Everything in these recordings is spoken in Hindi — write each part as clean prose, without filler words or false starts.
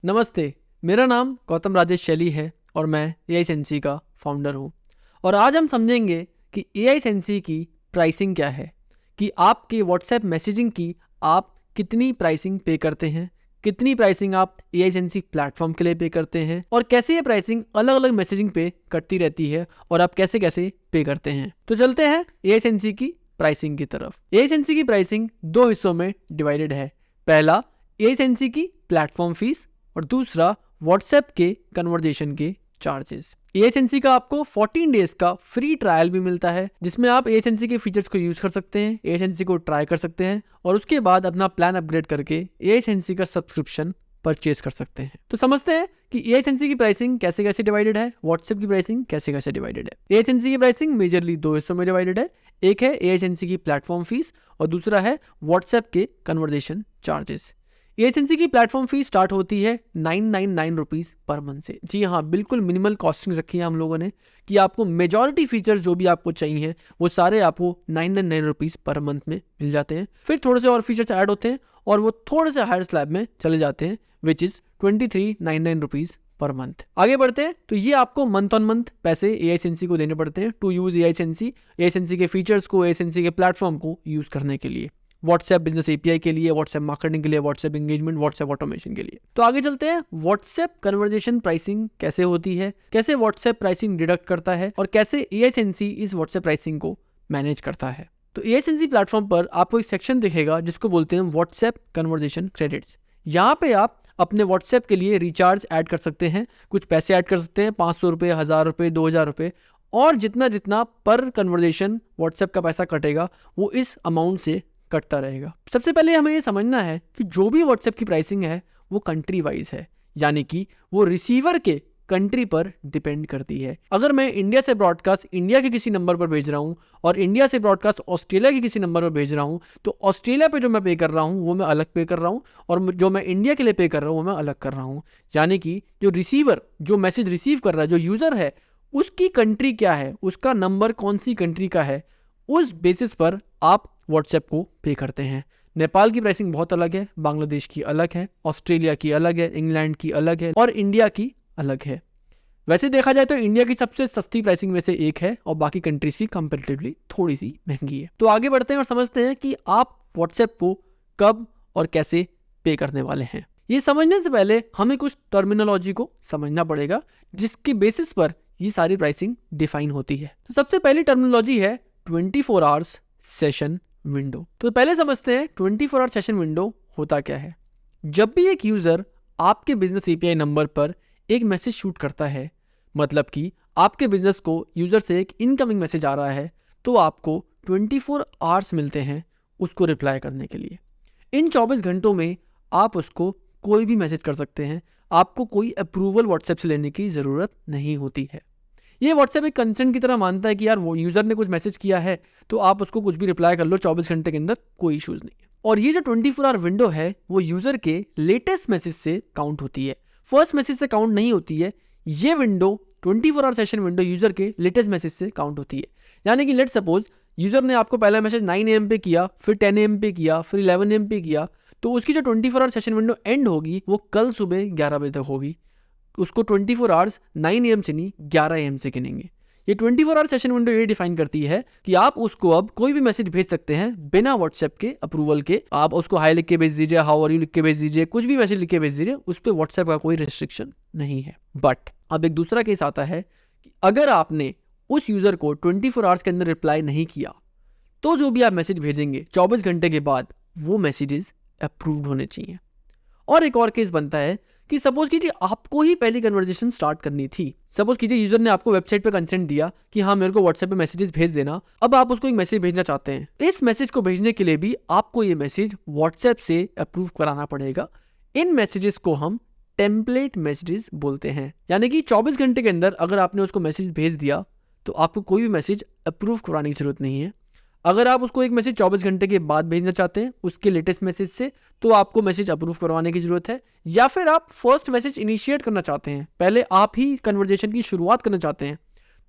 नमस्ते, मेरा नाम गौतम राजेश शैली है और मैं AI सेंसी का फाउंडर हूँ। और आज हम समझेंगे कि AI सेंसी की प्राइसिंग क्या है, कि आपके व्हाट्सएप मैसेजिंग की आप कितनी प्राइसिंग पे करते हैं, कितनी प्राइसिंग आप AI सेंसी प्लेटफॉर्म के लिए पे करते हैं और कैसे ये प्राइसिंग अलग अलग मैसेजिंग पे कटती रहती है और आप कैसे कैसे पे करते हैं। तो चलते हैं AI सेंसी की प्राइसिंग की तरफ। AI सेंसी की प्राइसिंग दो हिस्सों में डिवाइडेड है। पहला, AI सेंसी की प्लेटफॉर्म फीस और दूसरा व्हाट्सएप के कन्वर्जेशन के चार्जेस। एएसएनसी का आपको 14 डेज का फ्री ट्रायल भी मिलता है, जिसमें आप एएसएनसी के फीचर्स को यूज कर सकते हैं, एएसएनसी को ट्राई कर सकते हैं और उसके बाद अपना प्लान अपग्रेड करके एएसएनसी का सब्सक्रिप्शन परचेज कर सकते हैं। तो समझते हैं कि एएसएनसी की प्राइसिंग कैसे कैसे डिवाइडेड है, व्हाट्सएप की प्राइसिंग कैसे कैसे डिवाइडेड है। एएसएनसी की प्राइसिंग मेजरली दो हिस्सों में डिवाइडेड है। एक है एएसएनसी की प्लेटफॉर्म फीस और दूसरा है व्हाट्सएप के कन्वर्जेशन चार्जेस। एएसएनसी की प्लेटफॉर्म फी स्टार्ट होती है 999 रुपीज़ पर मंथ से। जी हाँ, बिल्कुल मिनिमल कॉस्टिंग रखी है हम लोगों ने कि आपको मेजॉरिटी फीचर्स जो भी आपको चाहिए वो सारे आपको 999 रुपीज़ पर मंथ में मिल जाते हैं। फिर थोड़े से और फीचर्स ऐड होते हैं और वो थोड़े से हायर स्लैब में चले जाते हैं, which is 2399 rupees per month. आगे बढ़ते हैं तो ये आपको मंथ ऑन मंथ पैसे एएसएनसी को देने पड़ते हैं टू यूज एएसएनसी के फीचर्स को, एएसएनसी के प्लेटफॉर्म को यूज करने के लिए, व्हाट्सएप बिजनेस एपीआई के लिए, व्हाट्सएप मार्केटिंग के लिए, व्हाट्सएप एंगेजमेंट, व्हाट्सएप ऑटोमेशन के लिए। तो आगे चलते हैं, व्हाट्सएप कन्वर्जेशन प्राइसिंग कैसे होती है, कैसे व्हाट्सएप प्राइसिंग डिडक्ट करता है और कैसे एएसएनसी इस व्हाट्सएप प्राइसिंग को मैनेज करता है। तो एएसएनसी प्लेटफॉर्म पर आपको एक सेक्शन दिखेगा जिसको बोलते हैं व्हाट्सएप कन्वर्जेशन क्रेडिट्स। यहाँ पे आप अपने व्हाट्सएप के लिए रिचार्ज ऐड कर सकते हैं, कुछ पैसे ऐड कर सकते हैं, 500 रुपये, 1000 रुपये, 2000 रुपये, और जितना जितना पर कन्वर्जेशन व्हाट्सएप का पैसा कटेगा वो इस अमाउंट से कटता रहेगा। सबसे पहले हमें ये समझना है कि जो भी व्हाट्सएप की प्राइसिंग है वो कंट्री वाइज है, यानी कि वो रिसीवर के कंट्री पर डिपेंड करती है। अगर मैं इंडिया से ब्रॉडकास्ट इंडिया के किसी नंबर पर भेज रहा हूँ और इंडिया से ब्रॉडकास्ट ऑस्ट्रेलिया के किसी नंबर पर भेज रहा हूँ, तो ऑस्ट्रेलिया पे जो मैं पे कर रहा हूँ वो मैं अलग पे कर रहा हूँ और जो मैं इंडिया के लिए पे कर रहा हूँ वो मैं अलग कर रहा हूँ। यानी कि जो रिसीवर जो मैसेज रिसीव कर रहा है, जो यूज़र है, उसकी कंट्री क्या है, उसका नंबर कौन सी कंट्री का है, उस बेसिस पर आप व्हाट्सएप को पे करते हैं। नेपाल की प्राइसिंग बहुत अलग है, बांग्लादेश की अलग है, ऑस्ट्रेलिया की अलग है, इंग्लैंड की अलग है और इंडिया की अलग है। वैसे देखा जाए तो इंडिया की सबसे सस्ती प्राइसिंग में से एक है और बाकी कंट्रीज की कंपैरेटिवली थोड़ी सी महंगी है। तो आगे बढ़ते हैं और समझते हैं कि आप व्हाट्सएप को कब और कैसे पे करने वाले हैं। ये समझने से पहले हमें कुछ टर्मिनोलॉजी को समझना पड़ेगा जिसके बेसिस पर ये सारी प्राइसिंग डिफाइन होती है। तो सबसे पहली टर्मिनोलॉजी है 24 आवर्स सेशन विंडो। तो पहले समझते हैं 24 आवर सेशन विंडो होता क्या है। जब भी एक यूजर आपके बिजनेस एपीआई नंबर पर एक मैसेज शूट करता है, मतलब कि आपके बिजनेस को यूजर से एक इनकमिंग मैसेज आ रहा है, तो आपको 24 आवर्स मिलते हैं उसको रिप्लाई करने के लिए। इन 24 घंटों में आप उसको कोई भी मैसेज कर सकते हैं, आपको कोई अप्रूवल व्हाट्सएप से लेने की ज़रूरत नहीं होती है। ये व्हाट्सएप एक कंसेंट की तरह मानता है कि यार वो यूज़र ने कुछ मैसेज किया है तो आप उसको कुछ भी रिप्लाई कर लो 24 घंटे के अंदर, कोई इशूज़ नहीं है। और ये जो 24 आवर विंडो है वो यूज़र के लेटेस्ट मैसेज से काउंट होती है, फर्स्ट मैसेज से काउंट नहीं होती है। ये window 24 hour session window user के लेटेस्ट मैसेज से काउंट होती है। यानी कि लेट सपोज यूज़र ने आपको पहला मैसेज 9 AM पे किया, फिर 10 AM पे किया, फिर 11 AM पे किया, तो उसकी जो 24 आवर सेशन विंडो एंड होगी वो कल सुबह 11 बजे तक होगी। उसको 24 आवर्स 9 AM से नहीं 11 AM से गिनेंगे। ये 24 आवर सेशन विंडो ये डिफाइन करती है कि आप उसको अब कोई भी मैसेज भेज सकते हैं बिना व्हाट्सएप के अप्रूवल के। आप उसको हाई लिख के भेज दीजिए, हाउ आर यू लिख के भेज दीजिए, कुछ भी मैसेज लिख के भेज दीजिए, उस पर व्हाट्सएप का कोई रिस्ट्रिक्शन नहीं है। बट अब एक दूसरा केस आता है कि अगर आपने उस यूजर को 24 आवर्स के अंदर रिप्लाई नहीं किया, तो जो भी आप मैसेज भेजेंगे 24 घंटे के बाद वो मैसेजेस अप्रूव्ड होने चाहिए। और एक और केस बनता है कि सपोज कीजिए आपको ही पहली कन्वर्सेशन स्टार्ट करनी थी। सपोज कीजिए यूजर ने आपको वेबसाइट पे कंसेंट दिया कि हाँ मेरे को व्हाट्सएप पे मैसेजेस भेज देना। अब आप उसको एक मैसेज भेजना चाहते हैं। इस मैसेज को भेजने के लिए भी आपको ये मैसेज व्हाट्सएप से अप्रूव कराना पड़ेगा। इन मैसेजेस को हम टेम्पलेट मैसेजेस बोलते हैं। यानी कि 24 घंटे के अंदर अगर आपने उसको मैसेज भेज दिया तो आपको कोई भी मैसेज अप्रूव कराने की जरूरत नहीं है। अगर आप उसको एक मैसेज 24 घंटे के बाद भेजना चाहते हैं उसके लेटेस्ट मैसेज से, तो आपको मैसेज अप्रूव करवाने की जरूरत है। या फिर आप फर्स्ट मैसेज इनिशिएट करना चाहते हैं, पहले आप ही कन्वर्जेशन की शुरुआत करना चाहते हैं,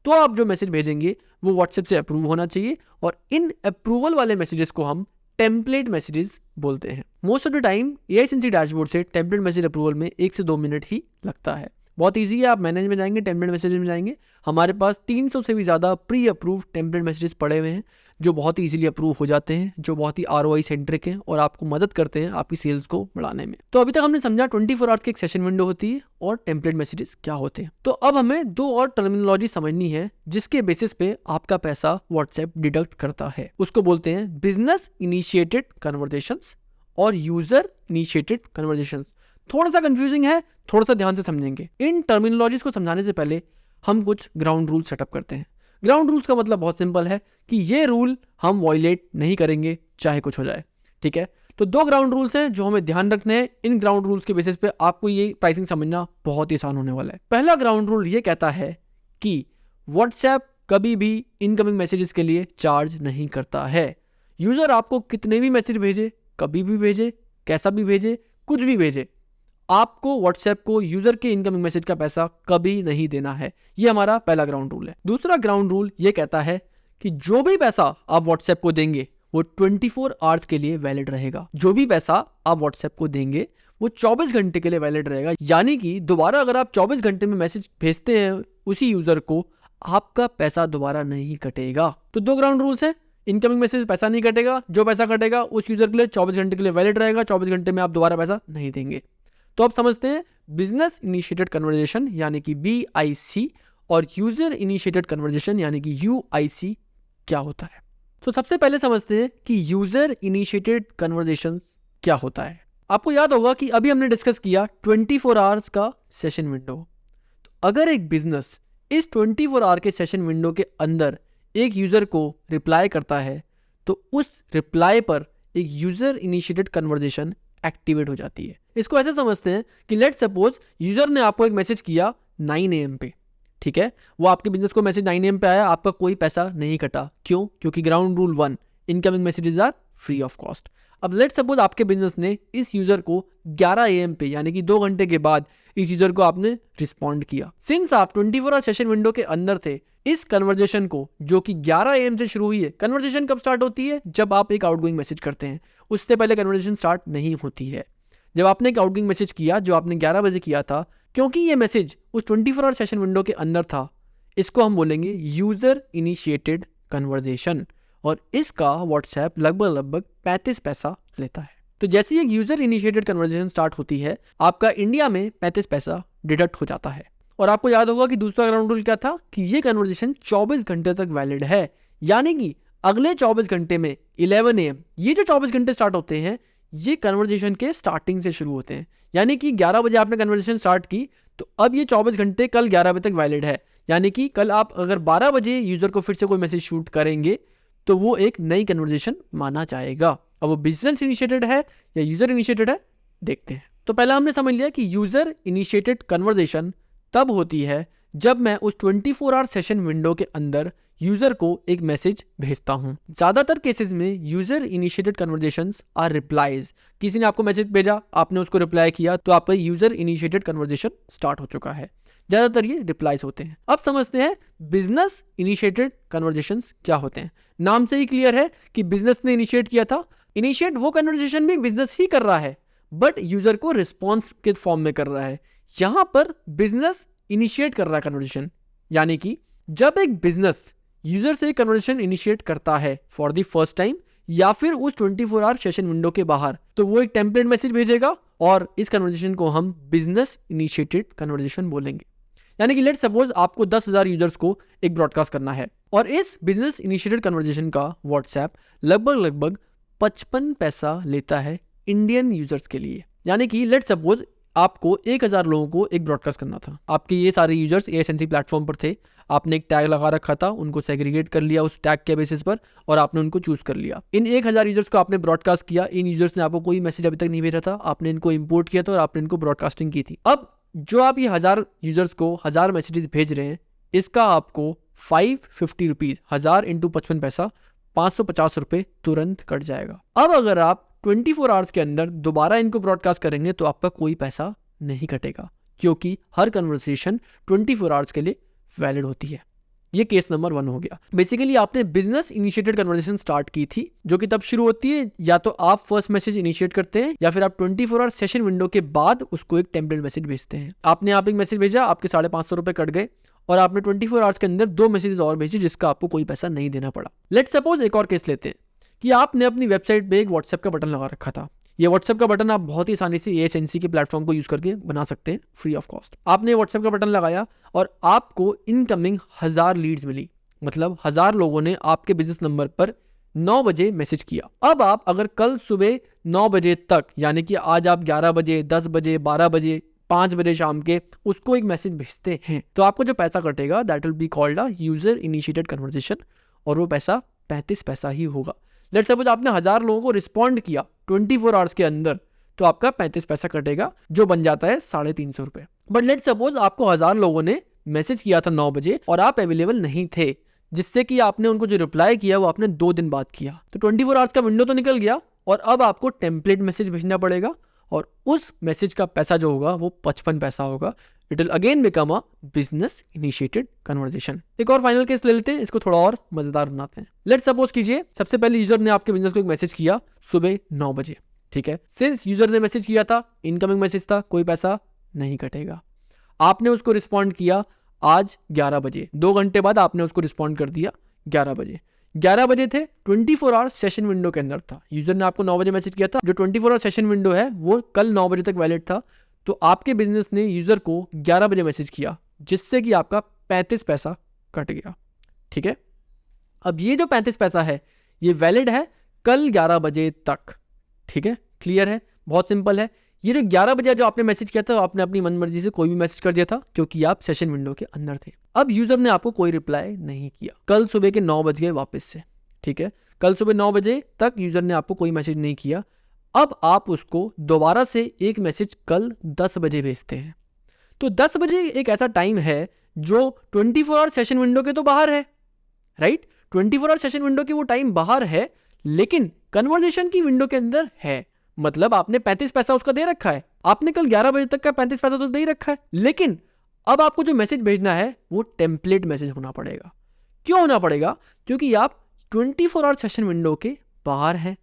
तो आप जो मैसेज भेजेंगे वो व्हाट्सएप से अप्रूव होना चाहिए। और इन अप्रूवल वाले मैसेजेस को हम टेम्पलेट मैसेजेस बोलते हैं। Most of the time AI sensi dashboard से टेम्पलेट मैसेज अप्रूवल में 1 से 2 मिनट ही लगता है। बहुत ईजी है। आप मैनेज में जाएंगे, टेम्पलेट मैसेजेस में जाएंगे, हमारे पास 300 से भी ज़्यादा प्री अप्रूव्ड टेम्पलेट मैसेजेस पड़े हुए हैं जो बहुत ही इजीली अप्रूव हो जाते हैं, जो बहुत ही ROI सेंट्रिक हैं और आपको मदद करते हैं आपकी सेल्स को बढ़ाने में। तो अभी तक हमने समझा 24 आवर्स की एक सेशन विंडो होती है और टेम्पलेट मैसेजेस क्या होते हैं। तो अब हमें 2 और टर्मिनोलॉजी समझनी है जिसके बेसिस पे आपका पैसा व्हाट्सएप डिडक्ट करता है। उसको बोलते हैं बिजनेस इनिशिएटेड कन्वर्सेशंस और यूजर इनिशिएटेड कन्वर्सेशंस। थोड़ा सा कंफ्यूजिंग है, थोड़ा सा ध्यान से समझेंगे। इन टर्मिनोलॉजीज को समझाने से पहले हम कुछ ग्राउंड रूल सेटअप करते हैं। ग्राउंड रूल्स का मतलब बहुत सिंपल है कि ये रूल हम वॉयलेट नहीं करेंगे चाहे कुछ हो जाए, ठीक है। तो 2 ग्राउंड रूल्स हैं जो हमें ध्यान रखने हैं। इन ग्राउंड रूल्स के बेसिस पे आपको ये प्राइसिंग समझना बहुत ही आसान होने वाला है। पहला ग्राउंड रूल ये कहता है कि व्हाट्सएप कभी भी इनकमिंग मैसेजेस के लिए चार्ज नहीं करता है। यूजर आपको कितने भी मैसेज भेजे, कभी भी भेजे, कैसा भी भेजे, कुछ भी भेजे, आपको व्हाट्सएप को यूजर के इनकमिंग मैसेज का पैसा कभी नहीं देना है। ये हमारा पहला ग्राउंड रूल है। दूसरा ग्राउंड रूल ये कहता है कि जो भी पैसा आप व्हाट्सएप को देंगे वो 24 आवर्स के लिए वैलिड रहेगा। जो भी पैसा आप व्हाट्सएप को देंगे वो 24 घंटे के लिए वैलिड रहेगा। यानी कि दोबारा अगर आप 24 घंटे में मैसेज भेजते हैं उसी यूजर को, आपका पैसा दोबारा नहीं कटेगा। तो 2 ग्राउंड रूल्स हैं। इनकमिंग मैसेज पैसा नहीं कटेगा, जो पैसा कटेगा उस यूजर के लिए 24 घंटे के लिए वैलिड रहेगा, 24 घंटे में आप दोबारा पैसा नहीं देंगे। तो आप समझते हैं बिजनेस इनिशिएटेड कन्वर्सेशन यानी कि BIC और यूजर इनिशिएटेड कन्वर्सेशन यानी कि UIC क्या होता है। तो सबसे पहले समझते हैं कि यूजर इनिशिएटेड कन्वर्सेशन क्या होता है। आपको याद होगा कि अभी हमने डिस्कस किया 24 आवर्स का सेशन विंडो। तो अगर एक बिजनेस इस 24 आवर के सेशन विंडो के अंदर एक यूजर को रिप्लाई करता है तो उस रिप्लाई पर एक यूजर इनिशिएटेड कन्वर्सेशन एक्टिवेट हो जाती है। इसको ऐसे समझते हैं कि लेट सपोज यूजर ने आपको एक मैसेज किया 9 AM पे, ठीक है। वो आपके बिजनेस को मैसेज 9 AM पे आया, आपका कोई पैसा नहीं कटा। क्यों? क्योंकि ground rule 1 incoming messages are free of cost. अब लेट सपोज आपके बिजनेस ने इस यूजर को 11 AM पे यानी कि 2 घंटे के बाद इस यूजर को आपने रिस्पॉन्ड किया। सिंस आप 24 आवर सेशन विंडो के अंदर थे, इस कन्वर्सेशन को जो कि 11 AM से शुरू हुई है, कन्वर्सेशन कब स्टार्ट होती है? जब आप एक आउटगोइंग मैसेज करते हैं, उससे पहले कन्वर्सेशन स्टार्ट नहीं होती है। जब आपने एक आउटगोइंग मैसेज किया जो आपने 11 बजे किया था, क्योंकि ये मैसेज उस 24 आवर सेशन विंडो के अंदर था, इसको हम बोलेंगे यूजर इनिशिएटेड कन्वर्सेशन और इसका व्हाट्सएप लगभग 35 पैसा लेता है। तो जैसे ही एक यूजर इनिशिएटेड कन्वर्सेशन स्टार्ट होती है, आपका इंडिया में 35 पैसा डिडक्ट हो जाता है। और आपको याद होगा कि दूसरा ग्राउंड रूल क्या था कि ये कन्वर्सेशन 24 घंटे तक वैलिड है। यानी कि अगले 24 घंटे में 11 AM, ये जो 24 घंटे स्टार्ट होते हैं ये कन्वर्सेशन के स्टार्टिंग से शुरू होते हैं। यानी कि 11 बजे आपने कन्वर्सेशन स्टार्ट की तो अब ये 24 घंटे कल 11 बजे तक वैलिड है। यानी कि कल आप अगर 12 बजे यूजर को फिर से कोई मैसेज शूट करेंगे तो वो एक नई कन्वर्सेशन माना जाएगा। अब वो बिजनेस इनिशिएटेड है या यूजर इनिशिएटेड है, देखते हैं। तो पहला हमने समझ लिया कि यूजर इनिशिएटेड कन्वर्सेशन तब होती है जब मैं उस 24 आवर सेशन विंडो के अंदर यूजर को एक मैसेज भेजता हूं। ज्यादातर केसेस में user initiated conversations are replies. किसी ने आपको मैसेज भेजा, आपने उसको रिप्लाई किया तो आपका यूजर इनिशिएटेड कन्वर्सेशन स्टार्ट हो चुका है। ज्यादातर ये रिप्लाईज होते हैं। अब समझते हैं बिजनेस इनिशिएटेड कन्वर्सेशंस क्या होते हैं। नाम से ही क्लियर है कि बिजनेस ने इनिशिएट किया था। इनिशिएट वो कन्वर्सेशन भी बिजनेस ही कर रहा है बट यूजर को रिस्पॉन्स के फॉर्म में कर रहा है। यहां पर बिजनेस इनिशिएट कर रहा है कन्वर्सेशन। यानी कि जब एक बिजनेस यूजर से कन्वर्सेशन इनिशिएट करता है फॉर द फर्स्ट टाइम या फिर उस 24 आवर सेशन विंडो के बाहर, तो वो एक टेम्पलेट मैसेज भेजेगा और इस कन्वर्सेशन को हम बिजनेस इनिशिएटेड कन्वर्सेशन बोलेंगे। यानी कि लेट सपोज आपको 10,000 यूजर्स को एक ब्रॉडकास्ट करना है और इस बिजनेस इनिशिएटेड कन्वर्सेशन का व्हाट्सएप लगभग 55 पैसा लेता है इंडियन यूजर्स के लिए। यानी कि लेट सपोज आपको 1000 लोगों को एक ब्रॉडकास्ट करना था। आपके ये सारे यूजर्स एएसएनसी प्लेटफॉर्म पर थे, आपने एक टैग लगा रखा था, उनको सेग्रीगेट कर लिया उस टैग के बेसिस पर और आपने उनको चूज कर लिया। इन 1000 यूजर्स को आपने ब्रॉडकास्ट किया। इन यूजर्स ने आपको कोई मैसेज अभी तक नहीं भेजा था, आपने इनको इंपोर्ट किया था और आपने इनको ब्रॉडकास्टिंग की थी। अब जो आप ये 1000 यूजर्स को 1000 मैसेजेस भेज रहे हैं, इसका आपको 550 रुपीज, 1000 इंटू 55 पैसा, 550 रुपये तुरंत कट जाएगा। अब अगर आप 24 आवर्स के अंदर दोबारा इनको ब्रॉडकास्ट करेंगे तो आपका कोई पैसा नहीं कटेगा क्योंकि हर कन्वर्सेशन 24 आवर्स के लिए वैलिड होती है। ये केस नंबर 1 हो गया। बेसिकली आपने बिजनेस इनिशिएटेड कन्वर्सेशन स्टार्ट की थी, जो कि तब शुरू होती है या तो आप फर्स्ट मैसेज इनिशिएट करते हैं या फिर आप 24 आवर सेशन विंडो के बाद उसको एक टेम्पलेट मैसेज भेजते हैं। आपने आप एक मैसेज भेजा, आपके 550 रुपए कट गए और आपने 24 आवर्स के अंदर 2 मैसेजेस और भेजे जिसका आपको कोई पैसा नहीं देना पड़ा। लेट्स सपोज एक और केस लेते हैं कि आपने अपनी वेबसाइट पे एक व्हाट्सएप का बटन लगा रखा था। ये व्हाट्सएप का बटन आप बहुत ही आसानी से एएसएनसी के प्लेटफॉर्म को यूज करके बना सकते हैं फ्री ऑफ कॉस्ट। आपने व्हाट्सएप का बटन लगाया और आपको इनकमिंग 1000 लीड्स मिली, मतलब 1000 लोगों ने आपके बिजनेस नंबर पर 9 बजे मैसेज किया। अब आप अगर कल सुबह 9 बजे तक, यानी कि आज आप 11 बजे, 10 बजे, 12 बजे, 5 बजे शाम के उसको एक मैसेज भेजते हैं, तो आपको जो पैसा कटेगा that will be called a user initiated conversation, और वो पैसा 35 पैसा ही होगा। लेट्स सपोज आपने 1000 लोगों को रिस्पॉन्ड किया 24 आवर्स के अंदर, तो आपका 35 पैसा कटेगा, जो बन जाता है 350 रुपए। बट लेट्स सपोज आपको 1000 लोगों ने मैसेज किया था 9 बजे और आप अवेलेबल नहीं थे, जिससे कि आपने उनको जो रिप्लाई किया वो आपने 2 दिन बाद किया, तो 24 आवर्स का विंडो तो निकल गया और अब आपको टेम्पलेट मैसेज भेजना पड़ेगा और उस मैसेज का पैसा जो होगा वो 55 पैसा होगा। It will again become a business initiated conversation. एक और फाइनल केस ले लेते हैं, इसको थोड़ा और मजेदार बनाते हैं। लेट्स सपोज कीजिए सबसे पहले यूजर ने आपके बिजनेस को एक मैसेज किया सुबह 9 बजे, ठीक है। सिंस यूजर ने मैसेज किया था, इनकमिंग मैसेज था, कोई पैसा नहीं कटेगा। आपने उसको रिस्पॉन्ड किया आज 11 बजे, 2 घंटे बाद आपने उसको रिस्पॉन्ड कर दिया 11 बजे। 11 बजे थे, 24 आवर्स सेशन विंडो के अंदर था। यूजर ने आपको 9 बजे मैसेज किया था, जो 24 आवर सेशन विंडो है वो कल 9 बजे तक वैलिड था, तो आपके बिजनेस ने यूजर को 11 बजे मैसेज किया, जिससे कि आपका 35 पैसा कट गया, ठीक है। अब ये जो 35 पैसा है ये वैलिड है कल 11 बजे तक, ठीक है। क्लियर है, बहुत सिंपल है। ये जो 11 बजे जो आपने मैसेज किया था, आपने अपनी मनमर्जी से कोई भी मैसेज कर दिया था क्योंकि आप सेशन विंडो के अंदर थे। अब यूजर ने आपको कोई रिप्लाई नहीं किया, कल सुबह के 9 बज गए वापस से, ठीक है। कल सुबह 9 बजे तक यूजर ने आपको कोई मैसेज नहीं किया। अब आप उसको दोबारा से एक मैसेज कल 10 बजे भेजते हैं। तो 10 बजे एक ऐसा टाइम है जो 24 आवर सेशन विंडो के तो बाहर है, राइट। 24 आवर सेशन विंडो की वो टाइम बाहर है, लेकिन कन्वर्सेशन की विंडो के अंदर है। मतलब आपने 35 पैसा उसका दे रखा है, आपने कल 11 बजे तक का 35 पैसा तो दे ही रखा है, लेकिन अब आपको जो मैसेज भेजना है वो टेम्पलेट मैसेज होना पड़ेगा। क्यों होना पड़ेगा? क्योंकि आप 24 आवर सेशन विंडो के बाहर हैं।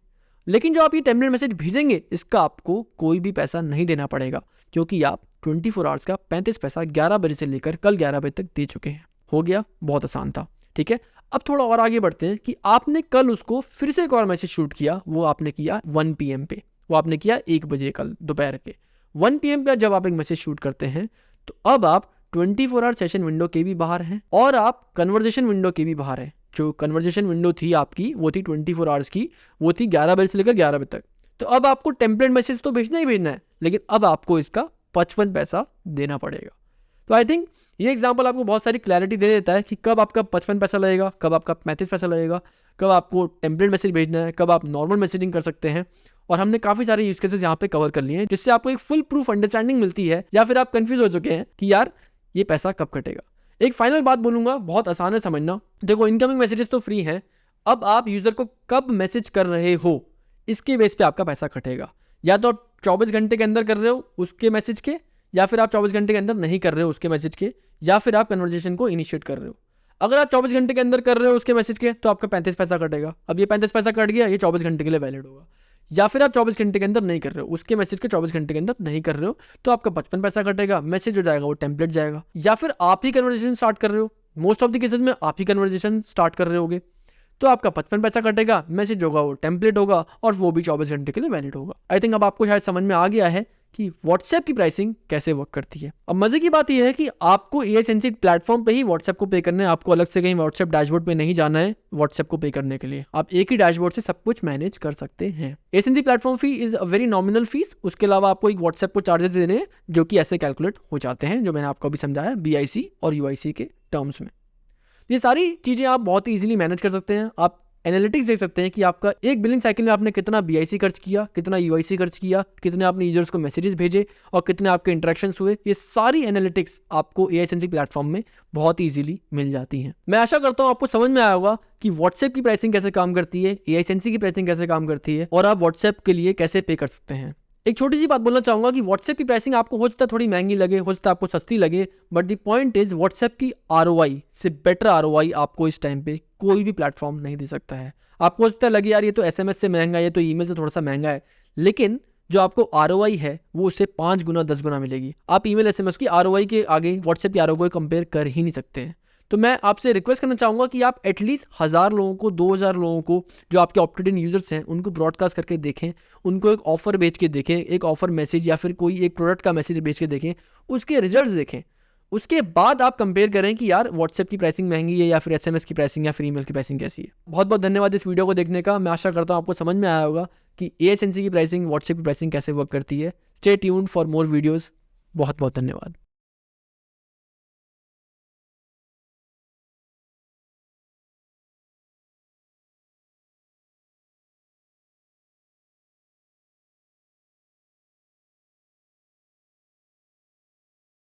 लेकिन जो आप ये टेम्पलेट मैसेज भेजेंगे इसका आपको कोई भी पैसा नहीं देना पड़ेगा, क्योंकि आप 24 आवर्स का 35 पैसा 11 बजे से लेकर कल 11 बजे तक दे चुके हैं। हो गया, बहुत आसान था, ठीक है। अब थोड़ा और आगे बढ़ते हैं कि आपने कल उसको फिर से एक और मैसेज शूट किया, वो आपने किया 1 PM पे, वो आपने किया 1 बजे कल दोपहर के 1 PM पे। जब आप एक मैसेज शूट करते हैं तो अब आप 24 आवर सेशन विंडो के भी बाहर हैं और आप कन्वर्सेशन विंडो के भी बाहर हैं। जो कन्वर्सेशन विंडो थी आपकी वो थी 24 आवर्स की, वो थी 11 बजे से लेकर 11 बजे तक। तो अब आपको टेम्पलेट मैसेज तो भेजना ही भेजना है, लेकिन अब आपको इसका 55 पैसा देना पड़ेगा। तो आई थिंक ये एग्जांपल आपको बहुत सारी क्लैरिटी दे देता है कि कब आपका 55 पैसा लगेगा, कब आपका 35 पैसा लगेगा, कब आपको टेम्पलेट मैसेज भेजना है, कब आप नॉर्मल मैसेजिंग कर सकते हैं। और हमने काफ़ी सारे यूज केसेस यहाँ पे कवर कर लिए हैं, जिससे आपको एक फुल प्रूफ अंडरस्टैंडिंग मिलती है, या फिर आप कंफ्यूज हो चुके हैं कि यार ये पैसा कब कटेगा। एक फाइनल बात बोलूंगा, बहुत आसान है समझना। देखो, इनकमिंग मैसेजेस तो फ्री हैं, अब आप यूजर को कब मैसेज कर रहे हो इसके बेस पे आपका पैसा कटेगा। या तो 24 घंटे के अंदर कर रहे हो उसके मैसेज के, या फिर आप 24 घंटे के अंदर नहीं कर रहे हो उसके मैसेज के, या फिर आप कन्वर्सेशन को इनिशिएट कर रहे हो। अगर आप 24 घंटे के अंदर कर रहे हो उसके मैसेज के तो आपका 35 पैसा कटेगा। अब ये 35 पैसा कट गया, ये 24 घंटे के लिए वैलिड होगा। या फिर आप 24 घंटे के अंदर नहीं कर रहे हो उसके मैसेज के, 24 घंटे के अंदर नहीं कर रहे हो, तो आपका 55 पैसा कटेगा। मैसेज जो जाएगा वो टेम्पलेट जाएगा। या फिर आप ही कन्वर्सेशन स्टार्ट कर रहे हो, मोस्ट ऑफ द केसेस में आप ही कन्वर्सेशन स्टार्ट कर रहे होगे, तो आपका 55 पैसा कटेगा। मैसेज होगा वो टेम्पलेट होगा और वो भी 24 घंटे के लिए वैलिड होगा। आई थिंक अब आपको शायद समझ में आ गया है कि व्हाट्सएप की प्राइसिंग कैसे वर्क करती है। अब मजे की बात यह है कि आपको एएसएनसी प्लेटफॉर्म पे ही व्हाट्सएप को पे करना है, आपको अलग से कहीं व्हाट्सएप डैशबोर्ड पे नहीं जाना है व्हाट्सएप को पे करने के लिए। आप एक ही डैशबोर्ड से सब कुछ मैनेज कर सकते हैं। ASNC platform fee is a very nominal fees. उसके अलावा आपको एक व्हाट्सएप को चार्जेस देने हैं जो कि ऐसे कैलकुलेट हो जाते हैं, जो मैंने आपको अभी समझाया BIC और UIC के टर्म्स में। ये सारी चीजें आप बहुत ही ईजिली मैनेज कर सकते हैं। आप एनालिटिक्स देख सकते हैं कि आपका एक बिलिंग साइकिल में आपने कितना BIC खर्च किया, कितना UIC खर्च किया, कितने आपने यूजर्स को मैसेजेस भेजे और कितने आपके इंटरेक्शंस हुए। ये सारी एनालिटिक्स आपको एएसएनसी प्लेटफॉर्म में बहुत ईजिली मिल जाती हैं। मैं आशा करता हूँ आपको समझ में आया होगा कि व्हाट्सएप की प्राइसिंग कैसे काम करती है, एएसएनसी की प्राइसिंग कैसे काम करती है और आप व्हाट्सएप के लिए कैसे पे कर सकते हैं। एक छोटी सी बात बोलना चाहूँगा कि व्हाट्सएप की प्राइसिंग आपको हो सकता है थोड़ी महंगी लगे, हो सकता है आपको सस्ती लगे, but the point is WhatsApp की आरओआई से बेटर आरओआई आपको इस टाइम पे कोई भी प्लेटफॉर्म नहीं दे सकता है। आपको हो सकता है लगे यार ये तो एसएमएस से महंगा है, ये तो ईमेल से थोड़ा सा महंगा है, लेकिन जो आपको आरओआई है वो उससे 5 गुना 10 गुना मिलेगी। आप ईमेल एसएमएस की आरओआई के आगे व्हाट्सएप की आरओआई कंपेयर कर ही नहीं सकते हैं। तो मैं आपसे रिक्वेस्ट करना चाहूँगा कि आप एटलीस्ट 1000 लोगों को, 2000 लोगों को, जो आपके ऑप्टेड इन यूजर्स हैं उनको ब्रॉडकास्ट करके देखें, उनको एक ऑफर बेच के देखें, एक ऑफर मैसेज या फिर कोई एक प्रोडक्ट का मैसेज बेच के देखें, उसके रिजल्ट्स देखें। उसके बाद आप कंपेयर करें कि यार व्हाट्सएप की प्राइसिंग महंगी है या फिर एसएमएस की प्राइसिंग या फिर ईमेल की प्राइसिंग कैसी है। बहुत बहुत धन्यवाद इस वीडियो को देखने का। मैं आशा करता हूँ आपको समझ में आया होगा कि एएसएनसी की प्राइसिंग, व्हाट्सएप की प्राइसिंग कैसे वर्क करती है। Stay tuned for more videos. बहुत बहुत धन्यवाद।